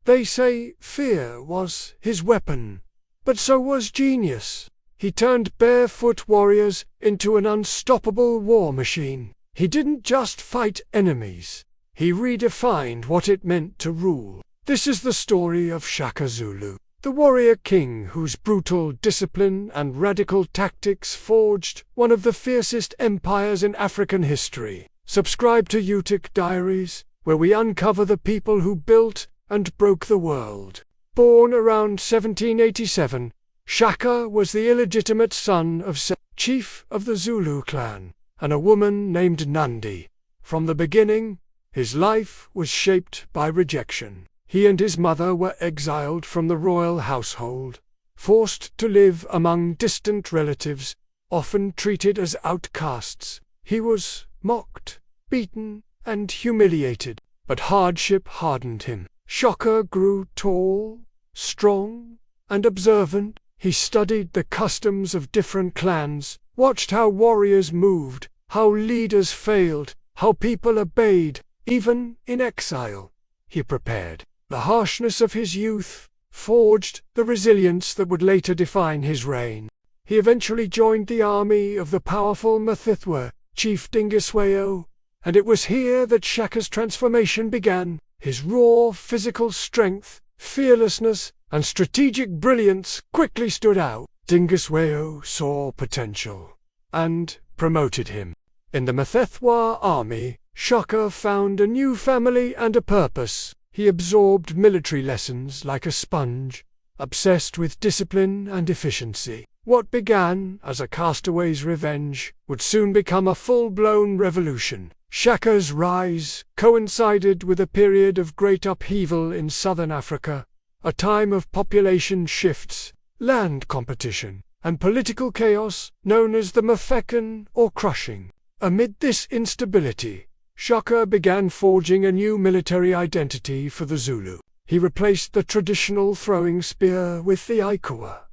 They say fear was his weapon, but so was genius. He turned barefoot warriors into an unstoppable war machine. He didn't just fight enemies, he redefined what it meant to rule. This is the story of Shaka Zulu, the warrior king whose brutal discipline and radical tactics forged one of the fiercest empires in African history. Subscribe to Utak Diaries, where we uncover the people who built and broke the world. Born around 1787, Shaka was the illegitimate son of chief of the Zulu clan, and a woman named Nandi. From the beginning, his life was shaped by rejection. He and his mother were exiled from the royal household, forced to live among distant relatives, often treated as outcasts. He was mocked, beaten, and humiliated, but hardship hardened him. Shaka grew tall, strong, and observant. He studied the customs of different clans, watched how warriors moved, how leaders failed, how people obeyed, even in exile. He prepared. The harshness of his youth forged the resilience that would later define his reign. He eventually joined the army of the powerful Mthethwa, Chief Dingiswayo, and it was here that Shaka's transformation began. His raw physical strength, fearlessness, and strategic brilliance quickly stood out. Dingiswayo saw potential and promoted him. In the Mthethwa army, Shaka found a new family and a purpose. He absorbed military lessons like a sponge, obsessed with discipline and efficiency. What began as a castaway's revenge would soon become a full-blown revolution. Shaka's rise coincided with a period of great upheaval in southern Africa, a time of population shifts, land competition, and political chaos known as the Mafekan or crushing. Amid this instability, Shaka began forging a new military identity for the Zulu. He replaced the traditional throwing spear with the ikawa,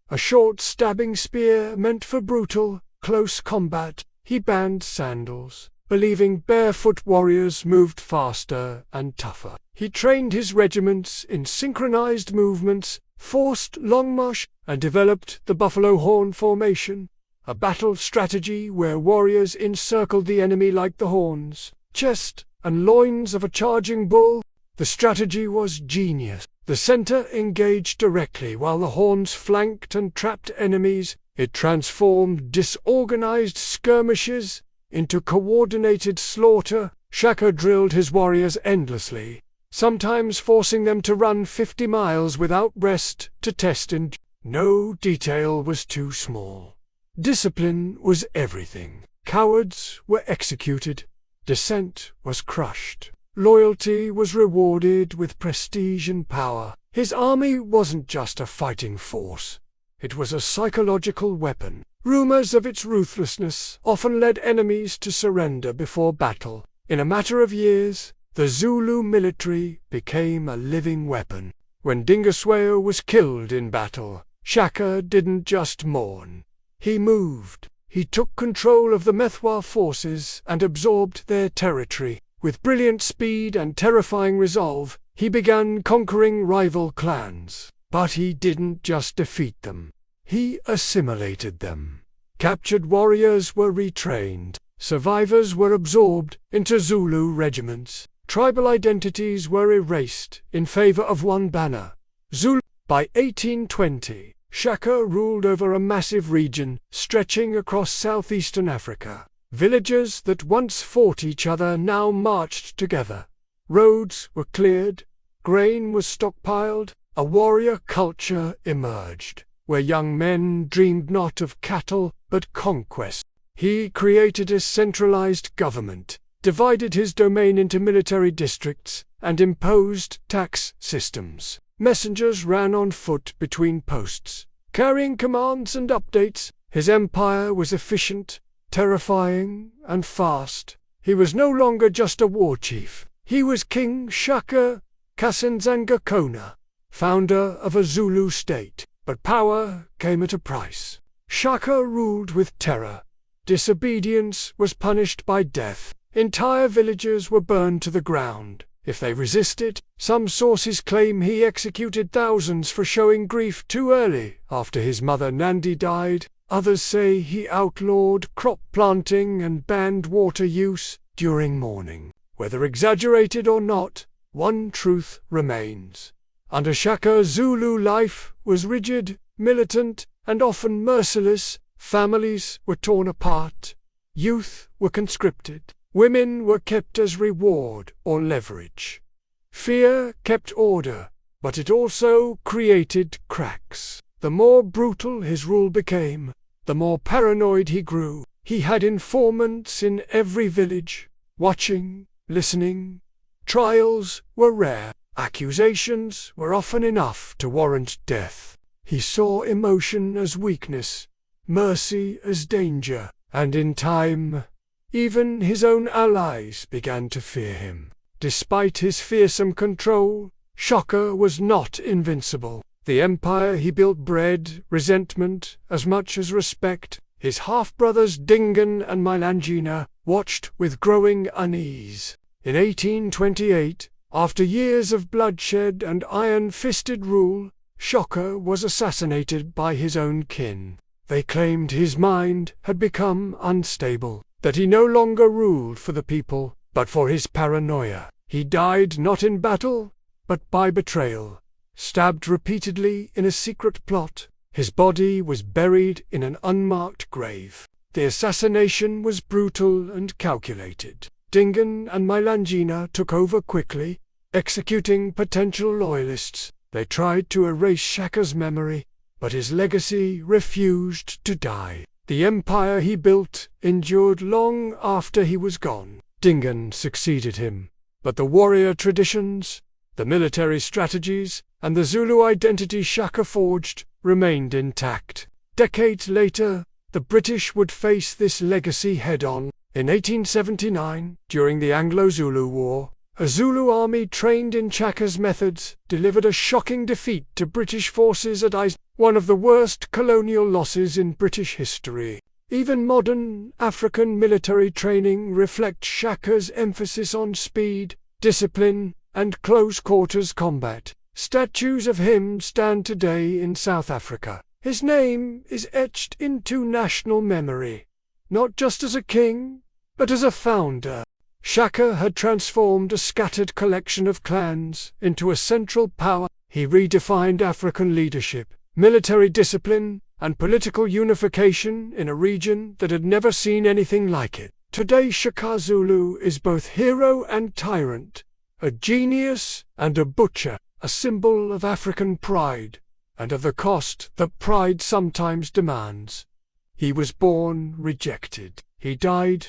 a short stabbing spear meant for brutal, close combat. He banned sandals, believing barefoot warriors moved faster and tougher. He trained his regiments in synchronized movements, forced long march, and developed the buffalo horn formation, a battle strategy where warriors encircled the enemy like the horns, chest, and loins of a charging bull. The strategy was genius. The center engaged directly while the horns flanked and trapped enemies. It transformed disorganized skirmishes into coordinated slaughter. Shaka drilled his warriors endlessly, sometimes forcing them to run 50 miles without rest to test endurance. No detail was too small. Discipline was everything. Cowards were executed. Dissent was crushed. Loyalty was rewarded with prestige and power. His army wasn't just a fighting force. It was a psychological weapon. Rumors of its ruthlessness often led enemies to surrender before battle. In a matter of years, the Zulu military became a living weapon. When Dingiswayo was killed in battle, Shaka didn't just mourn. He moved. He took control of the Mthethwa forces and absorbed their territory. With brilliant speed and terrifying resolve, he began conquering rival clans. But he didn't just defeat them. He assimilated them. Captured warriors were retrained. Survivors were absorbed into Zulu regiments. Tribal identities were erased in favor of one banner, Zulu. By 1820, Shaka ruled over a massive region stretching across southeastern Africa. Villages that once fought each other now marched together. Roads were cleared, grain was stockpiled, a warrior culture emerged, where young men dreamed not of cattle but conquest. He created a centralized government, divided his domain into military districts, and imposed tax systems. Messengers ran on foot between posts, carrying commands and updates. His empire was efficient, terrifying, and fast. He was no longer just a war chief. He was King Shaka Kona, founder of a Zulu state. But power came at a price. Shaka ruled with terror. Disobedience was punished by death. Entire villages were burned to the ground. if they resisted. Some sources claim he executed thousands for showing grief too early after his mother Nandi died. Others say he outlawed crop planting and banned water use during mourning. Whether exaggerated or not, one truth remains. Under Shaka Zulu, life was rigid, militant, and often merciless. Families were torn apart. Youth were conscripted. Women were kept as reward or leverage. Fear kept order, but it also created cracks. The more brutal his rule became, the more paranoid he grew. He had informants in every village, watching, listening. Trials were rare. Accusations were often enough to warrant death. He saw emotion as weakness, mercy as danger, and in time, even his own allies began to fear him. Despite his fearsome control, Shaka was not invincible. The empire he built bred resentment as much as respect. His half-brothers Dingan and Mylangina watched with growing unease. In 1828, after years of bloodshed and iron-fisted rule, Shaka was assassinated by his own kin. They claimed his mind had become unstable, that he no longer ruled for the people, but for his paranoia. He died not in battle, but by betrayal. Stabbed repeatedly in a secret plot, his body was buried in an unmarked grave. The assassination was brutal and calculated. Dingan and Mylangina took over quickly, executing potential loyalists. They tried to erase Shaka's memory, but his legacy refused to die. The empire he built endured long after he was gone. Dingan succeeded him, but the warrior traditions, the military strategies, and the Zulu identity Shaka forged remained intact. Decades later, the British would face this legacy head-on. In 1879, during the Anglo-Zulu War, a Zulu army trained in Shaka's methods delivered a shocking defeat to British forces at one of the worst colonial losses in British history. Even modern African military training reflects Shaka's emphasis on speed, discipline, and close-quarters combat. Statues of him stand today in South Africa. His name is etched into national memory, not just as a king, but as a founder. Shaka had transformed a scattered collection of clans into a central power. He redefined African leadership, military discipline, and political unification in a region that had never seen anything like it. Today Shaka Zulu is both hero and tyrant, a genius and a butcher, a symbol of African pride, and of the cost that pride sometimes demands. He was born rejected. He died,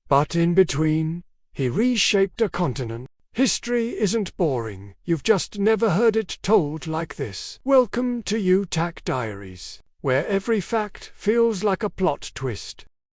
but in between, he reshaped a continent. History isn't boring, you've just never heard it told like this. Welcome to Utak Diaries, where every fact feels like a plot twist.